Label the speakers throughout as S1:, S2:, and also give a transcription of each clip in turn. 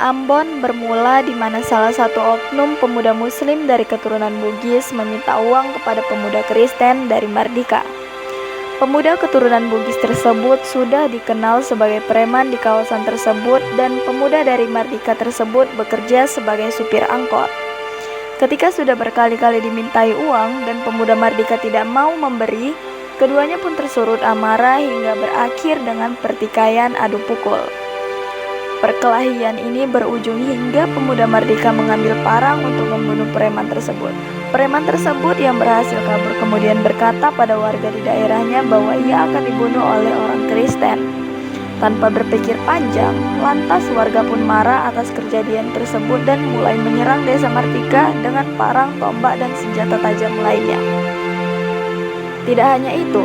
S1: Ambon bermula di mana salah satu oknum pemuda muslim dari keturunan Bugis meminta uang kepada pemuda Kristen dari Mardika. Pemuda keturunan Bugis tersebut sudah dikenal sebagai preman di kawasan tersebut dan pemuda dari Mardika tersebut bekerja sebagai supir angkot. Ketika sudah berkali-kali dimintai uang dan pemuda Mardika tidak mau memberi, keduanya pun tersurut amarah hingga berakhir dengan pertikaian adu pukul. Perkelahian ini berujung hingga pemuda Mardika mengambil parang untuk membunuh preman tersebut. Preman tersebut yang berhasil kabur kemudian berkata pada warga di daerahnya bahwa ia akan dibunuh oleh orang Kristen. Tanpa berpikir panjang, lantas warga pun marah atas kejadian tersebut dan mulai menyerang desa Mardika dengan parang, tombak, dan senjata tajam lainnya. Tidak hanya itu,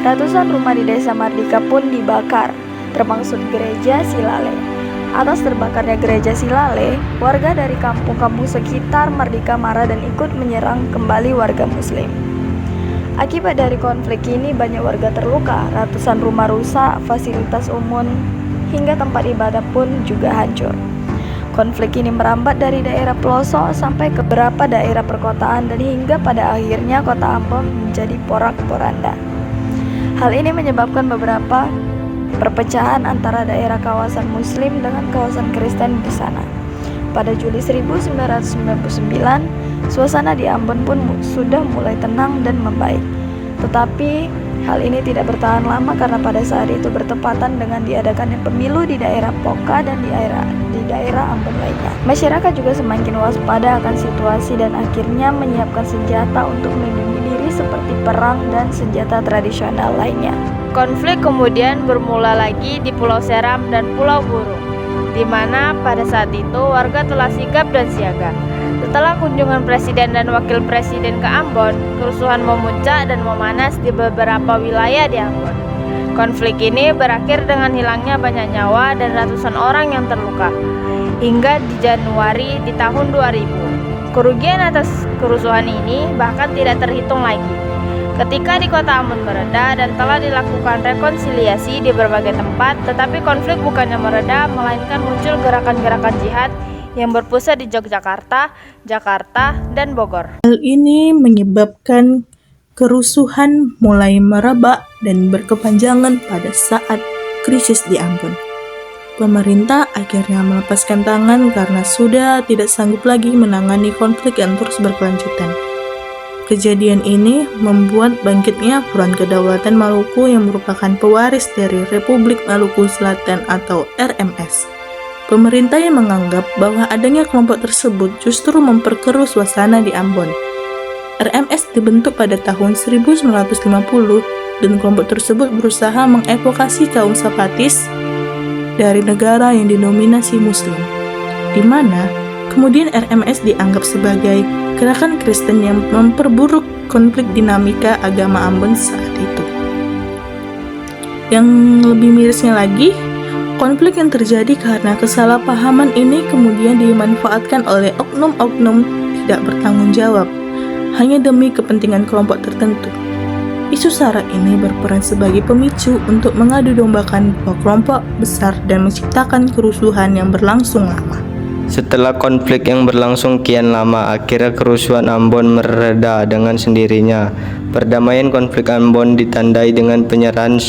S1: ratusan rumah di desa Mardika pun dibakar, termasuk gereja Silale. Atas terbakarnya gereja Silale, warga dari kampung-kampung sekitar Mardika marah dan ikut menyerang kembali warga muslim. Akibat dari konflik ini banyak warga terluka, ratusan rumah rusak, fasilitas umum hingga tempat ibadah pun juga hancur. Konflik ini merambat dari daerah pelosok sampai ke beberapa daerah perkotaan dan hingga pada akhirnya kota Ambon menjadi porak-poranda. Hal ini menyebabkan beberapa perpecahan antara daerah kawasan muslim dengan kawasan Kristen di sana. Pada Juli 1999, suasana di Ambon pun sudah mulai tenang dan membaik. Tetapi hal ini tidak bertahan lama karena pada saat itu bertepatan dengan diadakannya pemilu di daerah Poka dan di daerah Ambon lainnya. Masyarakat juga semakin waspada akan situasi dan akhirnya menyiapkan senjata untuk melindungi diri seperti perang dan senjata tradisional lainnya.
S2: Konflik kemudian bermula lagi di Pulau Seram dan Pulau Burung, di mana pada saat itu warga telah sigap dan siaga. Setelah kunjungan Presiden dan Wakil Presiden ke Ambon, kerusuhan memuncak dan memanas di beberapa wilayah di Ambon. Konflik ini berakhir dengan hilangnya banyak nyawa dan ratusan orang yang terluka, hingga di Januari di tahun 2000. Kerugian atas kerusuhan ini bahkan tidak terhitung lagi. Ketika di kota Ambon mereda dan telah dilakukan rekonsiliasi di berbagai tempat, tetapi konflik bukannya mereda, melainkan muncul gerakan-gerakan jihad yang berpusat di Yogyakarta, Jakarta, dan Bogor.
S3: Hal ini menyebabkan kerusuhan mulai merebak dan berkepanjangan pada saat krisis di Ambon. Pemerintah akhirnya melepaskan tangan karena sudah tidak sanggup lagi menangani konflik yang terus berkelanjutan. Kejadian ini membuat bangkitnya Front Kedaulatan Maluku yang merupakan pewaris dari Republik Maluku Selatan atau RMS. Pemerintah yang menganggap bahwa adanya kelompok tersebut justru memperkeruh suasana di Ambon. RMS dibentuk pada tahun 1950 dan kelompok tersebut berusaha mengevokasi kaum Sapatis dari negara yang didominasi Muslim, di mana kemudian RMS dianggap sebagai gerakan Kristen yang memperburuk konflik dinamika agama Ambon saat itu. Yang lebih mirisnya lagi, konflik yang terjadi karena kesalahpahaman ini kemudian dimanfaatkan oleh oknum-oknum tidak bertanggung jawab, hanya demi kepentingan kelompok tertentu. Isu SARA ini berperan sebagai pemicu untuk mengadu dombakan dua kelompok besar dan menciptakan kerusuhan yang berlangsung lama.
S4: Setelah konflik yang berlangsung kian lama, akhirnya kerusuhan Ambon mereda dengan sendirinya. Perdamaian konflik Ambon ditandai dengan penyerahan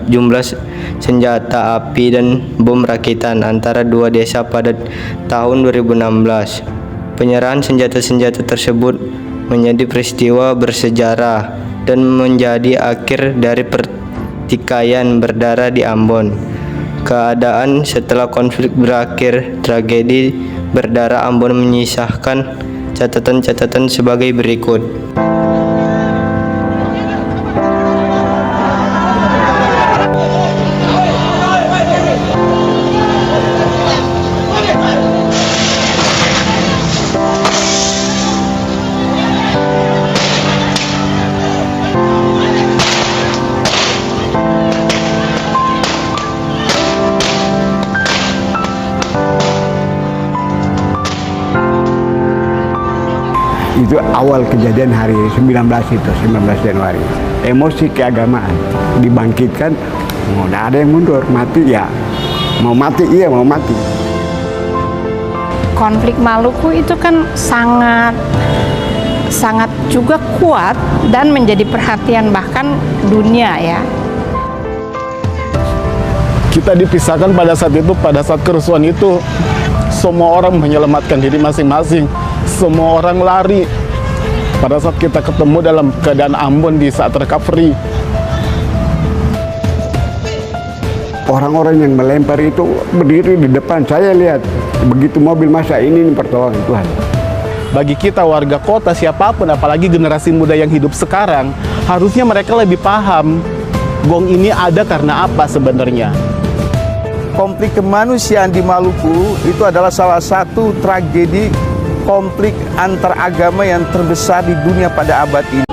S4: jumlah senjata api dan bom rakitan antara dua desa pada tahun 2016. Penyerahan senjata-senjata tersebut menjadi peristiwa bersejarah dan menjadi akhir dari pertikaian berdarah di Ambon. Keadaan setelah konflik berakhir, tragedi berdarah Ambon menyisakan catatan-catatan sebagai berikut.
S5: Itu awal kejadian hari 19 Januari. Emosi keagamaan dibangkitkan, mau ada yang mundur, mati ya. Mau mati, iya mau mati.
S6: konflik Maluku itu kan sangat juga kuat dan menjadi perhatian bahkan dunia ya.
S7: Kita dipisahkan pada saat kerusuhan itu, semua orang menyelamatkan diri masing-masing, semua orang lari. Pada saat kita ketemu dalam keadaan Ambon di saat recovery,
S5: Orang-orang yang melempar itu berdiri di depan saya, lihat begitu mobil masa ini pertolongan Tuhan.
S7: bagi kita warga kota siapapun, apalagi generasi muda yang hidup sekarang, harusnya mereka lebih paham gong ini ada karena apa sebenarnya.
S8: Konflik kemanusiaan di Maluku itu adalah salah satu tragedi konflik antar agama yang terbesar di dunia pada abad ini.